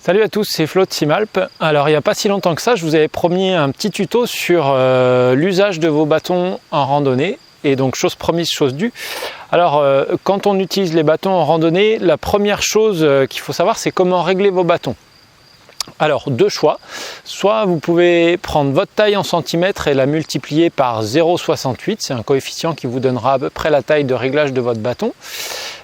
Salut à tous, c'est Flo de Simalp. Alors il n'y a pas si longtemps que ça, je vous avais promis un petit tuto sur l'usage de vos bâtons en randonnée. Et donc chose promise, chose due. Alors quand on utilise les bâtons en randonnée, la première chose qu'il faut savoir, c'est comment régler vos bâtons. Alors deux choix, soit vous pouvez prendre votre taille en centimètres et la multiplier par 0,68, c'est un coefficient qui vous donnera à peu près la taille de réglage de votre bâton.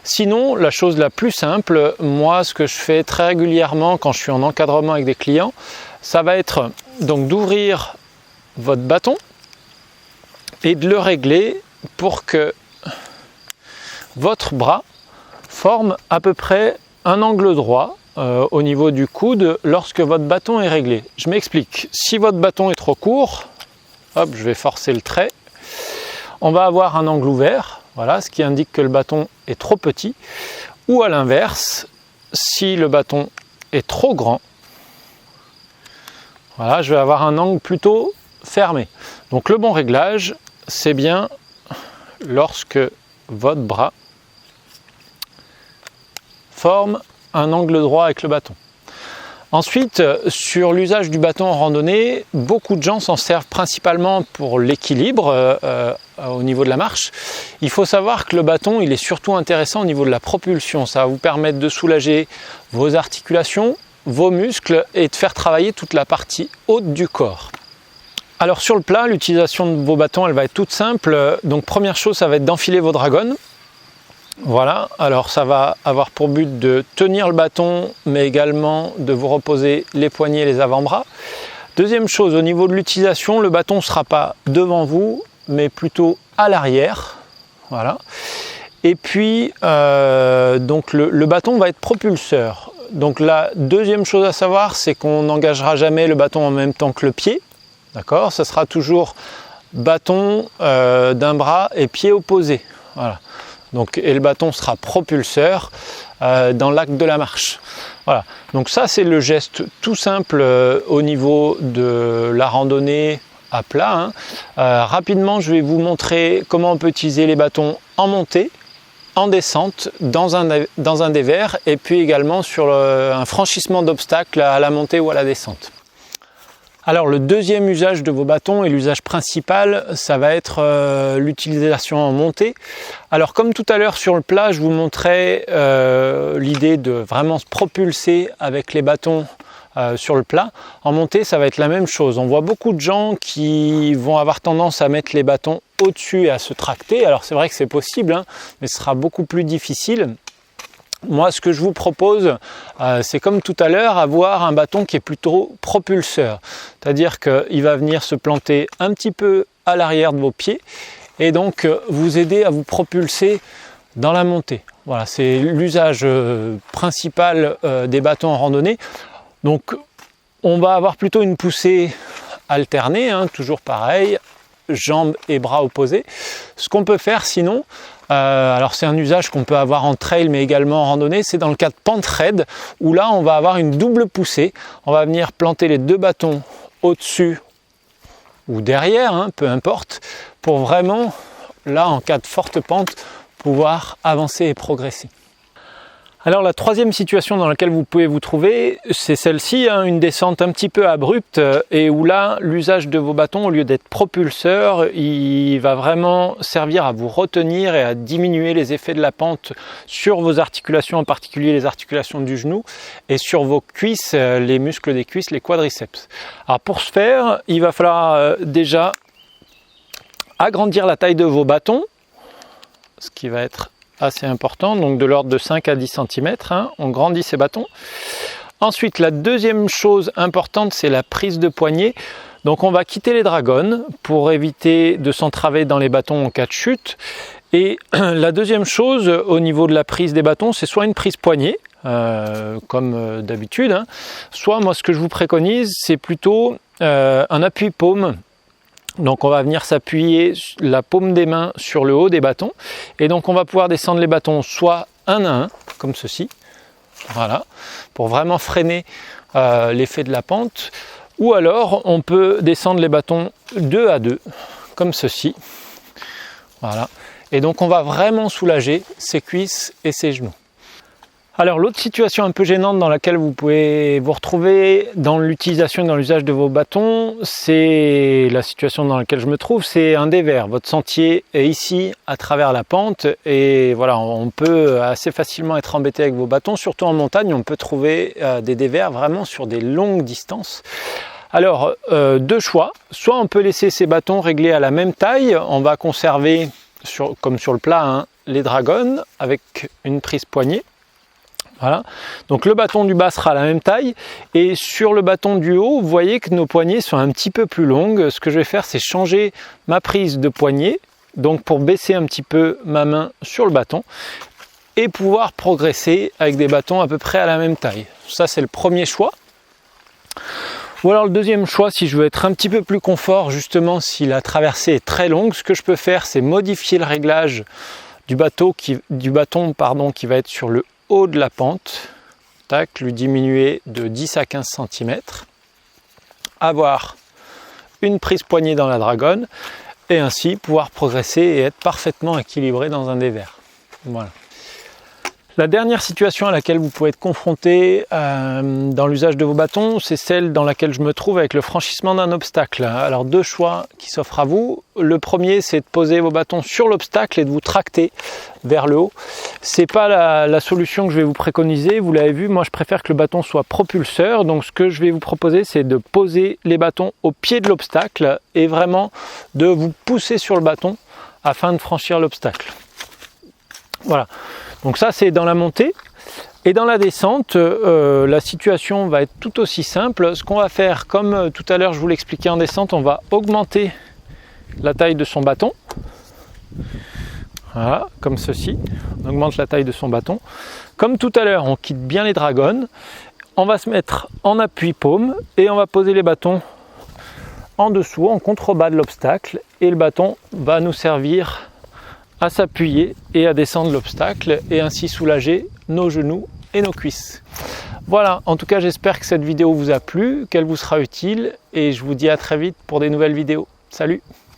Sinon, la chose la plus simple, moi ce que je fais très régulièrement quand je suis en encadrement avec des clients, ça va être donc d'ouvrir votre bâton et de le régler pour que votre bras forme à peu près un angle droit au niveau du coude lorsque votre bâton est réglé. Je m'explique. Si votre bâton est trop court, hop, je vais forcer le trait, on va avoir un angle ouvert, voilà, ce qui indique que le bâton est trop petit. Ou à l'inverse, si le bâton est trop grand, voilà, je vais avoir un angle plutôt fermé. Donc le bon réglage, c'est bien lorsque votre bras forme un angle droit avec le bâton. Ensuite, sur l'usage du bâton en randonnée, beaucoup de gens s'en servent principalement pour l'équilibre au niveau de la marche. Il faut savoir que le bâton, il est surtout intéressant au niveau de la propulsion. Ça va vous permettre de soulager vos articulations, vos muscles et de faire travailler toute la partie haute du corps. Alors sur le plat, l'utilisation de vos bâtons, elle va être toute simple. Donc première chose, ça va être d'enfiler vos dragones. Voilà, alors ça va avoir pour but de tenir le bâton, mais également de vous reposer les poignets et les avant-bras. Deuxième chose, au niveau de l'utilisation, le bâton ne sera pas devant vous, mais plutôt à l'arrière. Voilà. Et puis, donc le bâton va être propulseur. Donc la deuxième chose à savoir, c'est qu'on n'engagera jamais le bâton en même temps que le pied. D'accord ? Ça sera toujours bâton d'un bras et pied opposé. Voilà. Donc, et le bâton sera propulseur dans l'acte de la marche. Voilà. Donc ça, c'est le geste tout simple au niveau de la randonnée à plat. Hein. Rapidement, je vais vous montrer comment on peut utiliser les bâtons en montée, en descente, dans un dévers, et puis également sur un franchissement d'obstacles à la montée ou à la descente. Alors le deuxième usage de vos bâtons et l'usage principal, ça va être l'utilisation en montée. Alors comme tout à l'heure sur le plat, je vous montrais l'idée de vraiment se propulser avec les bâtons sur le plat. En montée, ça va être la même chose. On voit beaucoup de gens qui vont avoir tendance à mettre les bâtons au-dessus et à se tracter. Alors c'est vrai que c'est possible, hein, mais ce sera beaucoup plus difficile. Moi, ce que je vous propose, c'est comme tout à l'heure, avoir un bâton qui est plutôt propulseur. C'est-à-dire qu'il va venir se planter un petit peu à l'arrière de vos pieds et donc vous aider à vous propulser dans la montée. Voilà, c'est l'usage principal des bâtons en randonnée. Donc, on va avoir plutôt une poussée alternée, hein, toujours pareil, jambes et bras opposés. Ce qu'on peut faire sinon, alors c'est un usage qu'on peut avoir en trail mais également en randonnée, c'est dans le cas de pente raide où là on va avoir une double poussée. On va venir planter les deux bâtons au-dessus ou derrière, hein, peu importe, pour vraiment, là en cas de forte pente, pouvoir avancer et progresser. Alors la troisième situation dans laquelle vous pouvez vous trouver, c'est celle-ci, hein, une descente un petit peu abrupte et où là, l'usage de vos bâtons, au lieu d'être propulseur, il va vraiment servir à vous retenir et à diminuer les effets de la pente sur vos articulations, en particulier les articulations du genou et sur vos cuisses, les muscles des cuisses, les quadriceps. Alors pour ce faire, il va falloir déjà agrandir la taille de vos bâtons, ce qui va être assez important, donc de l'ordre de 5 à 10 cm, hein, on grandit ces bâtons. Ensuite, la deuxième chose importante, c'est la prise de poignet. Donc on va quitter les dragones pour éviter de s'entraver dans les bâtons en cas de chute. Et la deuxième chose au niveau de la prise des bâtons, c'est soit une prise poignet, comme d'habitude, hein, soit moi ce que je vous préconise, c'est plutôt un appui paume. Donc on va venir s'appuyer la paume des mains sur le haut des bâtons et donc on va pouvoir descendre les bâtons soit un à un, comme ceci, voilà, pour vraiment freiner l'effet de la pente, ou alors on peut descendre les bâtons 2 à 2, comme ceci, voilà, et donc on va vraiment soulager ses cuisses et ses genoux. Alors l'autre situation un peu gênante dans laquelle vous pouvez vous retrouver dans l'utilisation et dans l'usage de vos bâtons, c'est la situation dans laquelle je me trouve, c'est un dévers. Votre sentier est ici à travers la pente et voilà, on peut assez facilement être embêté avec vos bâtons, surtout en montagne, on peut trouver des dévers vraiment sur des longues distances. Alors deux choix, soit on peut laisser ces bâtons réglés à la même taille, on va conserver comme sur le plat hein, les Dragon avec une prise poignée. Voilà, donc le bâton du bas sera à la même taille et sur le bâton du haut, vous voyez que nos poignées sont un petit peu plus longues. Ce que je vais faire, c'est changer ma prise de poignée, donc pour baisser un petit peu ma main sur le bâton et pouvoir progresser avec des bâtons à peu près à la même taille. Ça, c'est le premier choix. Ou alors le deuxième choix, si je veux être un petit peu plus confort, justement si la traversée est très longue, ce que je peux faire, c'est modifier le réglage du bâton qui va être sur le haut de la pente, tac, lui diminuer de 10 à 15 cm, avoir une prise poignée dans la Dragon et ainsi pouvoir progresser et être parfaitement équilibré dans un dévers. Voilà. La dernière situation à laquelle vous pouvez être confronté dans l'usage de vos bâtons, c'est celle dans laquelle je me trouve avec le franchissement d'un obstacle. Alors deux choix qui s'offrent à vous. Le premier, c'est de poser vos bâtons sur l'obstacle et de vous tracter vers le haut. C'est pas la solution que je vais vous préconiser. Vous l'avez vu, moi je préfère que le bâton soit propulseur. Donc ce que je vais vous proposer, c'est de poser les bâtons au pied de l'obstacle et vraiment de vous pousser sur le bâton afin de franchir l'obstacle. Voilà. Donc ça c'est dans la montée et dans la descente la situation va être tout aussi simple. Ce qu'on va faire, comme tout à l'heure je vous l'expliquais en descente, on va augmenter la taille de son bâton. Voilà, comme ceci. On augmente la taille de son bâton. Comme tout à l'heure, on quitte bien les Dragon. On va se mettre en appui paume et on va poser les bâtons en dessous, en contrebas de l'obstacle et le bâton va nous servir à s'appuyer et à descendre l'obstacle et ainsi soulager nos genoux et nos cuisses. Voilà, en tout cas j'espère que cette vidéo vous a plu, qu'elle vous sera utile et je vous dis à très vite pour des nouvelles vidéos. Salut!